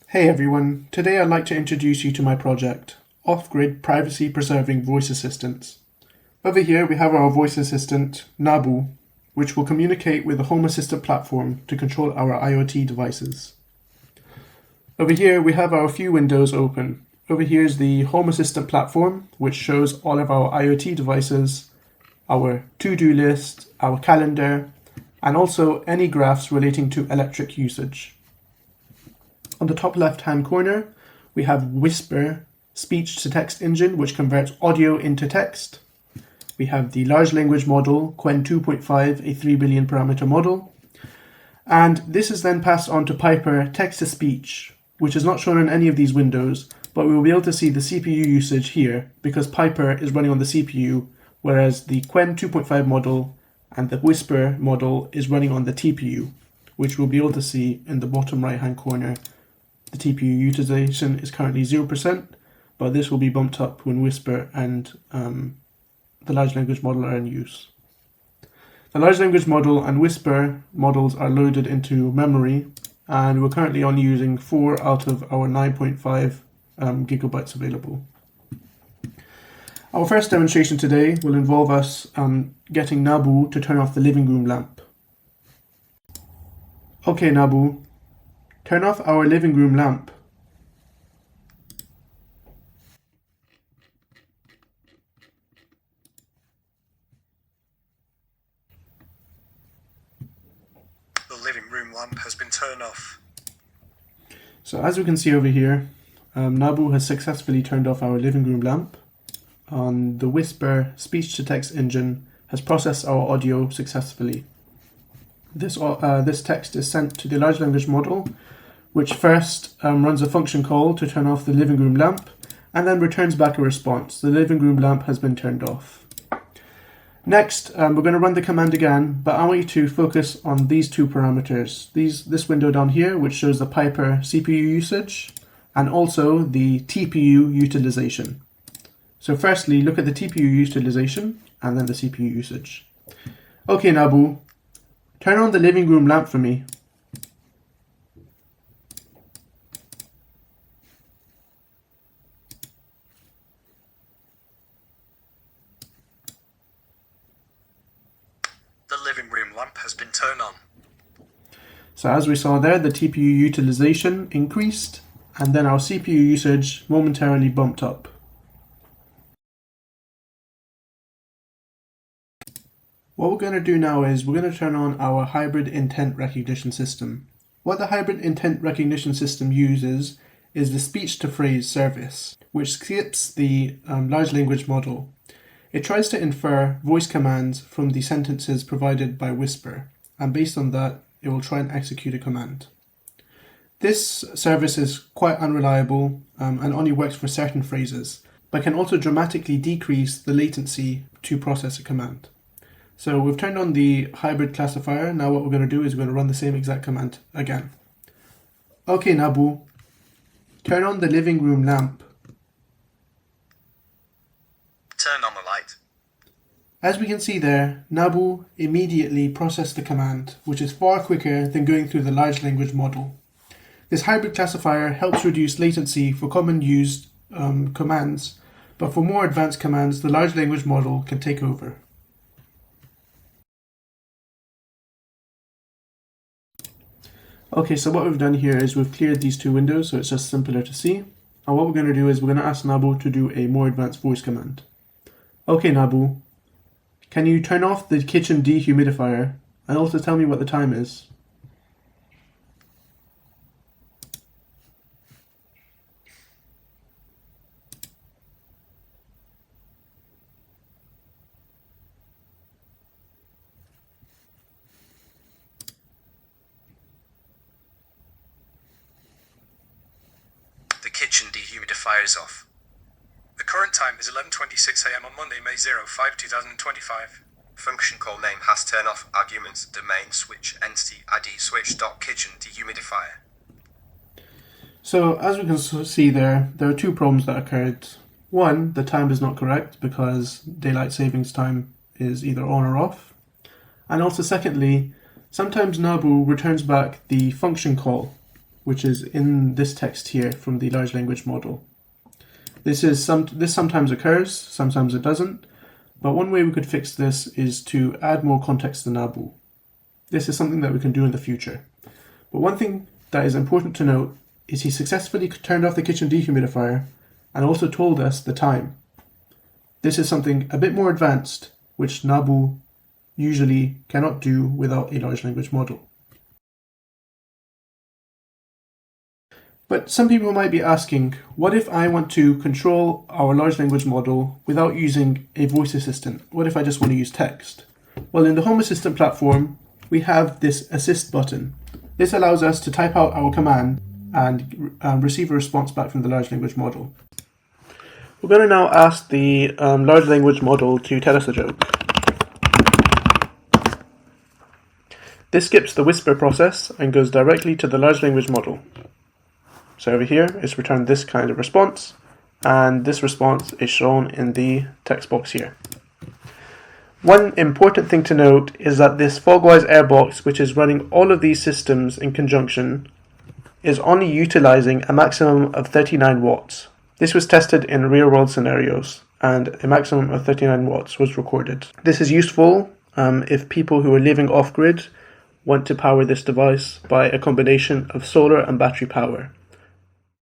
Hey everyone, today I'd like to introduce you to my project, Offgrid Privacy Preserving Voice Assistants. Over here we have our voice assistant, Nabu, which will communicate with the Home Assistant platform to control our IoT devices. Over here we have our few windows open. Over here is the Home Assistant platform, which shows all of our IoT devices, our to-do list, our calendar, and also any graphs relating to electric usage. On the top left-hand corner, we have Whisper speech-to-text engine, which converts audio into text. We have the large language model, Qwen 2.5, a 3 billion parameter model. And this is then passed on to Piper text-to-speech, which is not shown in any of these windows, but we will be able to see the CPU usage here because Piper is running on the CPU, whereas the Qwen 2.5 model and the Whisper model is running on the TPU, which we'll be able to see in the bottom right-hand corner. The TPU utilization is currently 0%, but this will be bumped up when Whisper and the large language model are in use. The large language model and Whisper models are loaded into memory, and we're currently only using 4 out of our 9.5 gigabytes available. Our first demonstration today will involve us getting Nabu to turn off the living room lamp. Okay, Nabu, turn off our living room lamp. The living room lamp has been turned off. So as we can see over here, Nabu has successfully turned off our living room lamp. The Whisper speech-to-text engine has processed our audio successfully. This text is sent to the large language model, which first runs a function call to turn off the living room lamp, and then returns back a response. The living room lamp has been turned off. Next, we're going to run the command again, but I want you to focus on these two parameters. This window down here, which shows the Piper CPU usage, and also the TPU utilization. So firstly, look at the TPU utilization, and then the CPU usage. Okay, Nabu, turn on the living room lamp for me. The living room lamp has been turned on. So as we saw there, the TPU utilization increased, and then our CPU usage momentarily bumped up. What we're going to do now is we're going to turn on our hybrid intent recognition system. What the hybrid intent recognition system uses is the speech-to-phrase service, which skips the large language model. It tries to infer voice commands from the sentences provided by Whisper, and based on that, it will try and execute a command. This service is quite unreliable and only works for certain phrases, but can also dramatically decrease the latency to process a command. So we've turned on the hybrid classifier. Now what we're going to do is we're going to run the same exact command again. Okay, Nabu, turn on the living room lamp. Turn on the light. As we can see there, Nabu immediately processed the command, which is far quicker than going through the large language model. This hybrid classifier helps reduce latency for common used commands, but for more advanced commands, the large language model can take over. Okay, so what we've done here is we've cleared these two windows, so it's just simpler to see. And what we're going to do is we're going to ask Nabu to do a more advanced voice command. Okay, Nabu, can you turn off the kitchen dehumidifier and also tell me what the time is? The kitchen dehumidifier is off. The current time is 11:26 a.m. on Monday, May 05, 2025. Function call name has turn off arguments domain switch entity ID switch dot kitchen dehumidifier. So as we can see there are two problems that occurred. One, the time is not correct because daylight savings time is either on or off. And also secondly, sometimes Nabu returns back the function call. which is in this text here from the large language model. This sometimes occurs, sometimes it doesn't, but one way we could fix this is to add more context to Nabu. This is something that we can do in the future. But one thing that is important to note is he successfully turned off the kitchen dehumidifier and also told us the time. This is something a bit more advanced, which Nabu usually cannot do without a large language model. But some people might be asking, what if I want to control our large language model without using a voice assistant? What if I just want to use text? Well, in the Home Assistant platform, we have this assist button. This allows us to type out our command and receive a response back from the large language model. We're going to now ask the large language model to tell us a joke. This skips the whisper process and goes directly to the large language model. So over here, it's returned this kind of response, and this response is shown in the text box here. One important thing to note is that this Fogwise Airbox, which is running all of these systems in conjunction, is only utilizing a maximum of 39 watts. This was tested in real-world scenarios, and a maximum of 39 watts was recorded. This is useful if people who are living off-grid want to power this device by a combination of solar and battery power.